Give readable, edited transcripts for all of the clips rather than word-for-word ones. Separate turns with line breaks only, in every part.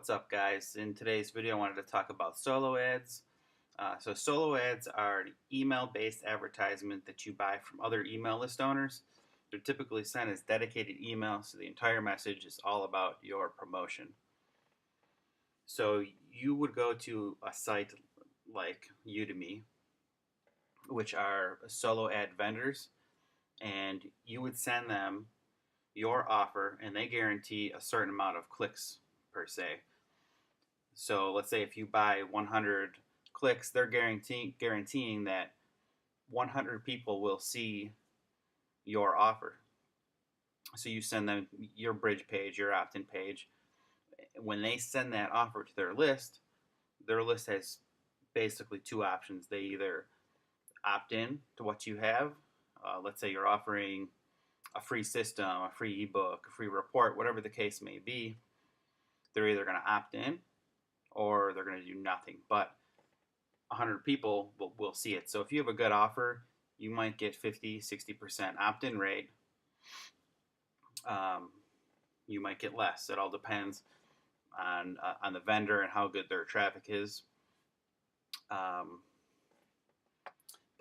What's up, guys? In today's video I wanted to talk about solo ads. So solo ads are an email-based advertisement that you buy from other email list owners. They're typically sent as dedicated emails, so the entire message is all about your promotion. So you would go to a site like Udimi, which are solo ad vendors, and you would send them your offer and they guarantee a certain amount of clicks per se. So let's say if you buy 100 clicks, they're guaranteeing that 100 people will see your offer. So you send them your bridge page, your opt-in page. When they send that offer to their list has basically two options. They either opt in to what you have. Let's say you're offering a free system, a free ebook, a free report, whatever the case may be. They're either going to opt in or they're going to do nothing. But 100 people will see it. So if you have a good offer, you might get 50-60% opt-in rate. You might get less. It all depends on the vendor and how good their traffic is. But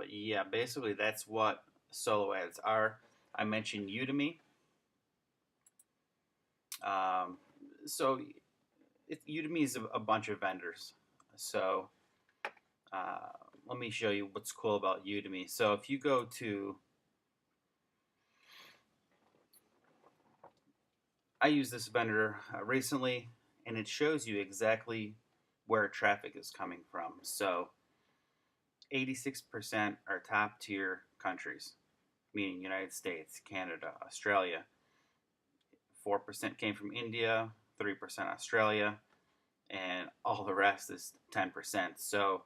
yeah, basically that's what solo ads are. I mentioned Udemy. Udemy is a bunch of vendors. So let me show you what's cool about Udemy. So if you go to, I used this vendor recently, and it shows you exactly where traffic is coming from. So 86% are top tier countries, meaning United States, Canada, Australia. 4% came from India, 3% Australia, and all the rest is 10%. So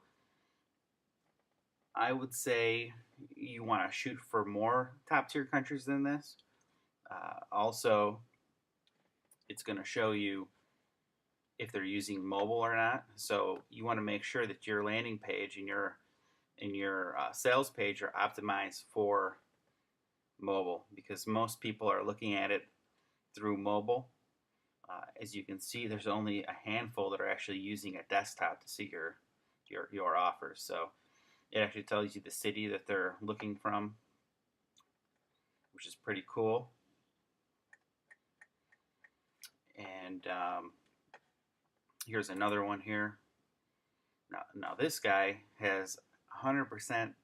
I would say you want to shoot for more top tier countries than this. Also, it's going to show you if they're using mobile or not. So you want to make sure that your landing page and your sales page are optimized for mobile, because most people are looking at it through mobile. As you can see, there's only a handful that are actually using a desktop to see your offers. So it actually tells you the city that they're looking from, which is pretty cool. And here's another one here. Now this guy has 100%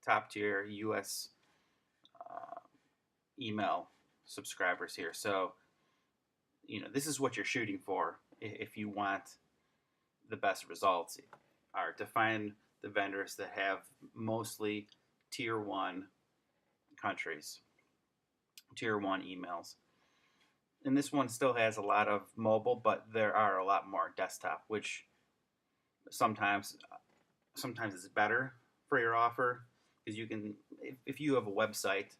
top tier US email subscribers here. So this is what you're shooting for if you want the best results, are to find the vendors that have mostly tier 1 countries, tier 1 emails. And this one still has a lot of mobile, but there are a lot more desktop, which sometimes is better for your offer, because you can, if you have a website,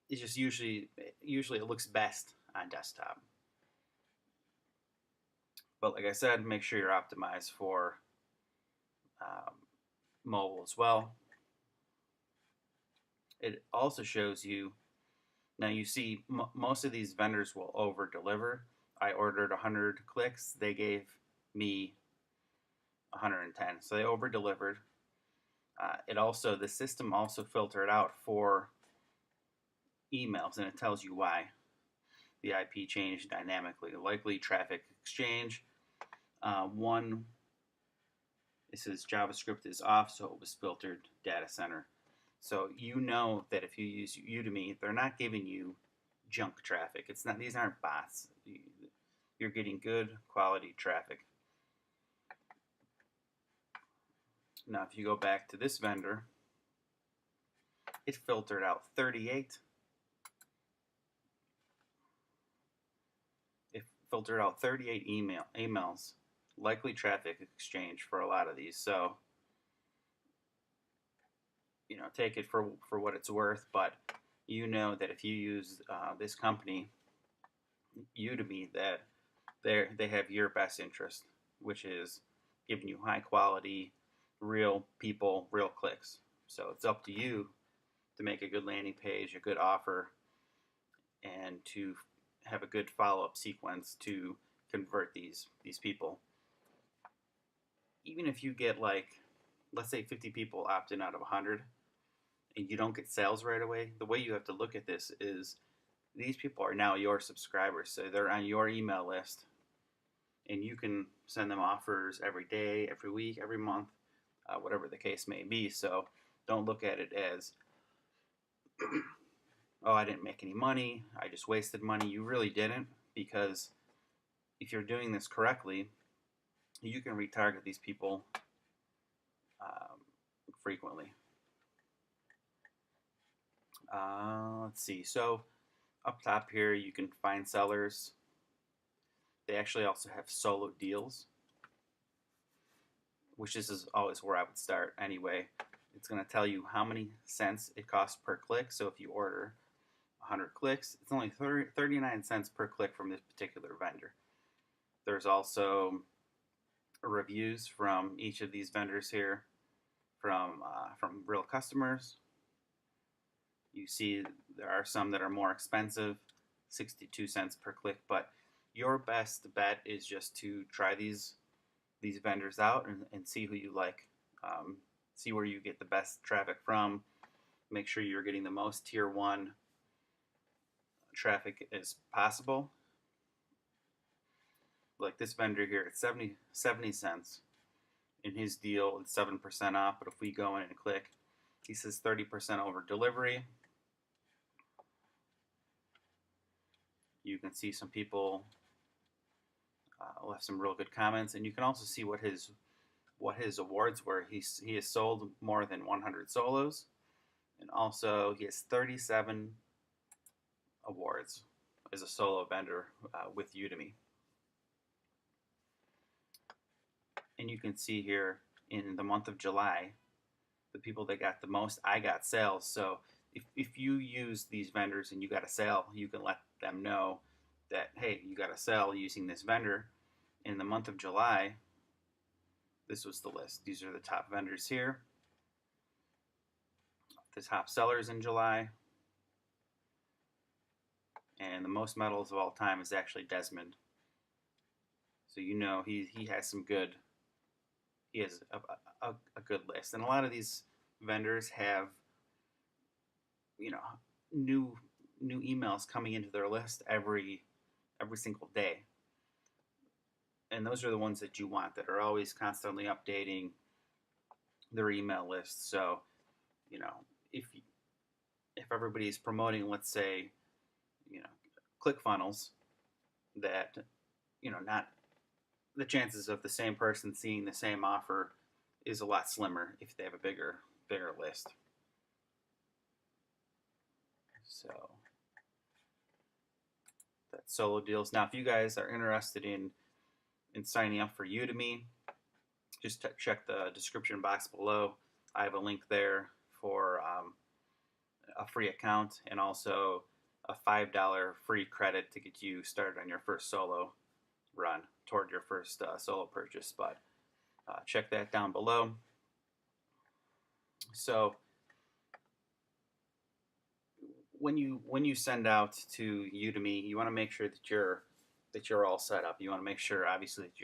it's just usually it looks best on desktop. But like I said, make sure you're optimized for mobile as well. It also shows you, now you see most of these vendors will over deliver. I ordered 100 clicks, they gave me 110, so they over delivered. The system also filtered out for emails, and it tells you why. The IP changed dynamically. Likely traffic exchange. It says JavaScript is off, so it was filtered data center. So you know that if you use Udemy, they're not giving you junk traffic. It's not; these aren't bots. You're getting good quality traffic. Now, if you go back to this vendor, it filtered out 38. It filtered out 38 emails, likely traffic exchange for a lot of these. So, take it for what it's worth. But you know that if you use this company, Udemy, that they have your best interest, which is giving you high quality, real people, real clicks. So it's up to you to make a good landing page, a good offer, and to have a good follow-up sequence to convert these people. Even if you get, like, let's say 50 people opt in out of 100 and you don't get sales right away, the way you have to look at this is these people are now your subscribers, so they're on your email list, and you can send them offers every day, every week, every month, whatever the case may be. So don't look at it as, oh, I didn't make any money, I just wasted money. You really didn't, because if you're doing this correctly, you can retarget these people frequently. Let's see. So up top here, you can find sellers. They actually also have solo deals, which is always where I would start anyway. It's going to tell you how many cents it costs per click. So if you order 100 clicks, it's only 39 cents per click from this particular vendor. There's also reviews from each of these vendors here, from real customers. You see there are some that are more expensive, 62 cents per click, but your best bet is just to try these vendors out and see who you like. See where you get the best traffic from. Make sure you're getting the most tier 1 traffic as possible. Like this vendor here, it's 70 cents. In his deal, it's 7% off, but if we go in and click, he says 30% over delivery. You can see some people left some real good comments, and you can also see what his awards were. He has sold more than 100 solos, and also he has 37 awards as a solo vendor with Udimi. And you can see here in the month of July, the people that got the most, I got sales. So if you use these vendors and you got a sale, you can let them know that, hey, you got a sale using this vendor. In the month of July, this was the list. These are the top vendors here. The top sellers in July. And the most medals of all time is actually Desmond. So you know he has some good, he has a good list. And a lot of these vendors have, you know, new emails coming into their list every single day. And those are the ones that you want, that are always constantly updating their email list. So, you know, if everybody's promoting, let's say, you know, ClickFunnels, that, you know, not the chances of the same person seeing the same offer is a lot slimmer if they have a bigger list. So that's solo deals. Now, if you guys are interested in signing up for Udimi, just check the description box below. I have a link there for a free account, and also a $5 free credit to get you started on your first solo run toward your first solo purchase. But check that down below. So when you send out to Udimi, you want to make sure that you're all set up. You want to make sure, obviously, that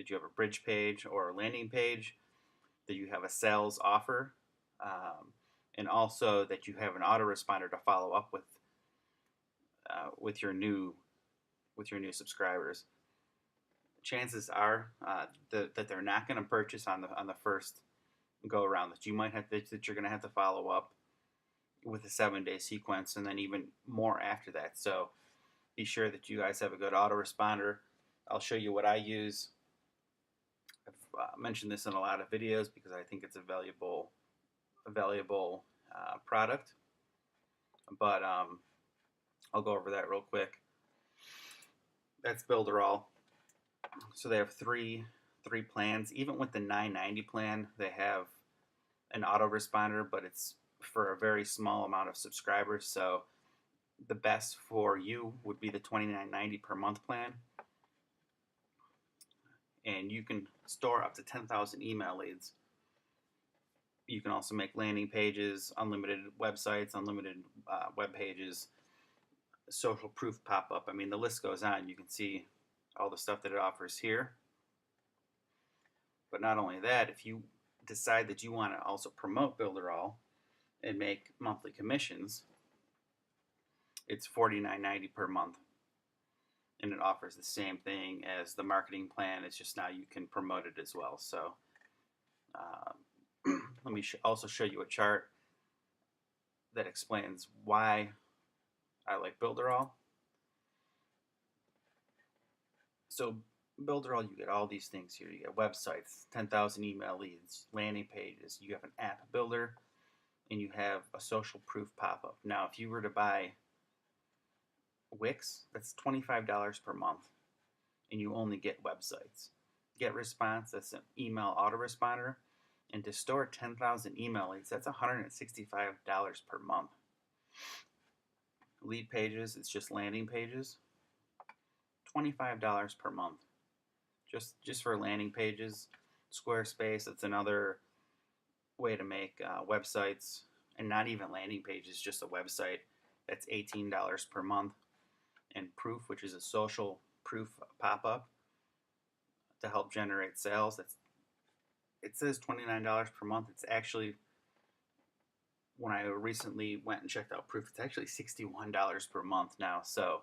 you have a bridge page or a landing page, that you have a sales offer, and also that you have an autoresponder to follow up with your new subscribers. Chances are that they're not going to purchase on the first go around. That you're going to have to follow up with a 7-day sequence, and then even more after that. So be sure that you guys have a good autoresponder. I'll show you what I use. I've mentioned this in a lot of videos because I think it's a valuable product. But I'll go over that real quick. That's Builderall. So they have three plans. Even with the $9.90 plan, they have an autoresponder, but it's for a very small amount of subscribers. So the best for you would be the $29.90 per month plan. And you can store up to 10,000 email leads. You can also make landing pages, unlimited websites, unlimited web pages, social proof pop-up. I mean, the list goes on. You can see all the stuff that it offers here. But not only that, if you decide that you want to also promote Builderall and make monthly commissions, it's $49.90 per month. And it offers the same thing as the marketing plan. It's just now you can promote it as well. So let me also show you a chart that explains why I like Builderall. So Builderall, you get all these things here. You get websites, 10,000 email leads, landing pages. You have an app builder, and you have a social proof pop-up. Now, if you were to buy Wix, that's $25 per month, and you only get websites. Get Response, that's an email autoresponder, and to store 10,000 email leads, that's $165 per month. Lead pages, it's just landing pages, $25 per month. Just for landing pages. Squarespace, that's another way to make websites, and not even landing pages, just a website. That's $18 per month. And Proof, which is a social proof pop-up to help generate sales. It says $29 per month. It's actually, when I recently went and checked out Proof, it's actually $61 per month now. So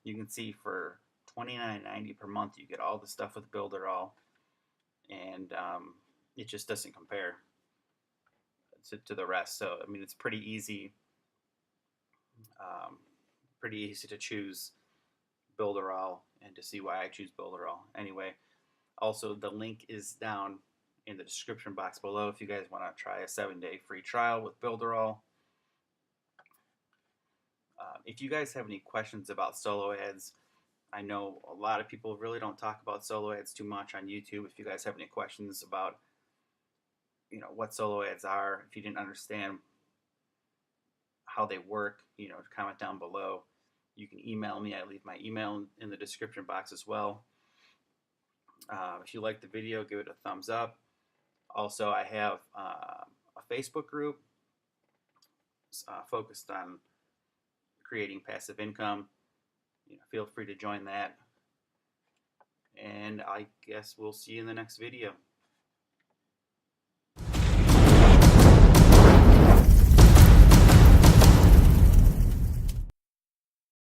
you can see for $29.90 per month, you get all the stuff with Builderall, and it just doesn't compare to the rest. So I mean, it's pretty easy to choose Builderall and to see why I choose Builderall. Anyway, also the link is down in the description box below if you guys want to try a 7-day free trial with Builderall. If you guys have any questions about solo ads, I know a lot of people really don't talk about solo ads too much on YouTube. If you guys have any questions about, what solo ads are, if you didn't understand how they work, comment down below. You can email me. I leave my email in the description box as well. If you like the video, give it a thumbs up. Also, I have a Facebook group focused on creating passive income. Feel free to join that. And I guess we'll see you in the next video.